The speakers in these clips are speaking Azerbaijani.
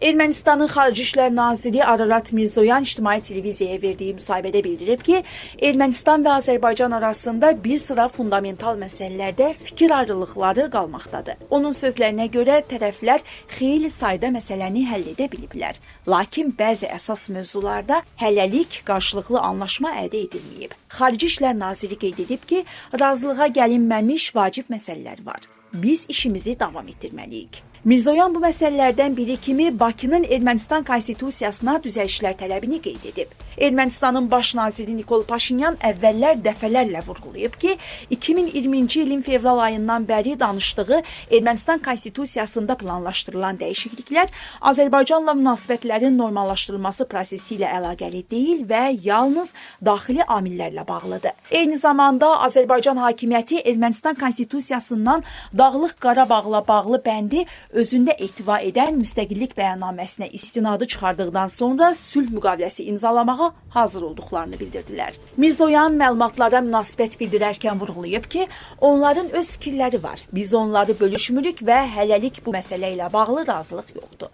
Ermənistanın Xarici İşlər Naziri Ararat Mirzoyan ictimai televiziyaya verdiyi müsahibədə bildirib ki, Ermənistan və Azərbaycan arasında bir sıra fundamental məsələlərdə fikir ayrılıqları qalmaqdadır. Onun sözlərinə görə tərəflər xeyli sayda məsələni həll edə biliblər. Lakin bəzi əsas mövzularda hələlik qarşılıqlı anlaşma əldə edilməyib. Xarici İşlər Naziri qeyd edib ki, razılığa gəlinməmiş vacib məsələlər var. Biz işimizi davam etdirməliyik. Mirzoyan bu məsələlərdən biri kimi Bakının Ermənistan konstitusiyasına düzəlişlər tələbini qeyd edib. Ermənistanın baş naziri Nikol Paşinyan əvvəllər dəfələrlə vurğulayıb ki, 2020-ci ilin fevral ayından bəri danışdığı Ermənistan konstitusiyasında planlaşdırılan dəyişikliklər Azərbaycanla münasibətlərin normallaşdırılması prosesi ilə əlaqəli deyil və yalnız daxili amillərlə bağlıdır. Eyni zamanda Azərbaycan hakimiyyəti Ermənistan konstitusiyasından Dağlıq Qarabağla bağlı bəndi özündə ehtiva edən müstəqillik bəyannaməsinə istinadı çıxardıqdan sonra sülh müqaviləsi imzalamağa hazır olduqlarını bildirdilər. Mirzoyan məlumatlara münasibət bildirərkən vurğulayıb ki, onların öz fikirləri var. Biz onları bölüşmürük və hələlik bu məsələ ilə bağlı razılıq yoxdur.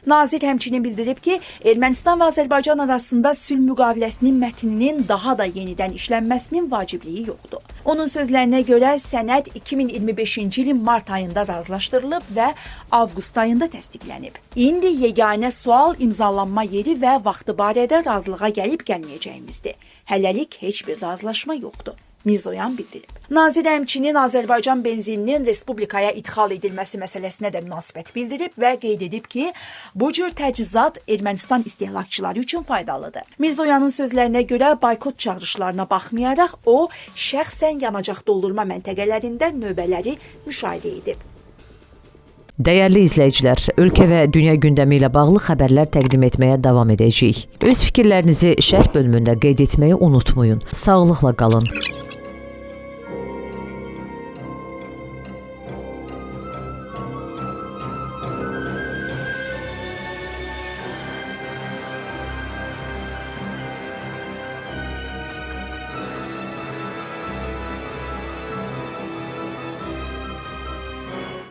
Nazir həmçinin bildirib ki, Ermənistan və Azərbaycan arasında sülh müqaviləsinin mətninin daha da yenidən işlənməsinin vacibliyi yoxdur. Onun sözlərinə görə sənəd 2025-ci ilin mart ayında razılaşdırılıb və avqust ayında təsdiqlənib. İndi yeganə sual imzalanma yeri və vaxtı barədə razılığa gəlib gəlməyəcəyimizdir. Hələlik heç bir razılaşma yoxdur. Mirzoyan bildirib. Nazir həmçinin Azərbaycan benzininin respublikaya idxal edilməsi məsələsinə də münasibət bildirib və qeyd edib ki, bu cür təchizat Ermənistan istehlakçıları üçün faydalıdır. Mirzoyanın sözlərinə görə boykot çağırışlarına baxmayaraq o, şəxsən yanacaq doldurma məntəqələrində növbələri müşahidə edib. Dəyərli izləyicilər, ölkə və dünya gündəmi ilə bağlı xəbərlər təqdim etməyə davam edəcəyik. Öz fikirlərinizi şərh bölümündə qeyd etməyi unutmayın. Sağlıqla qalın.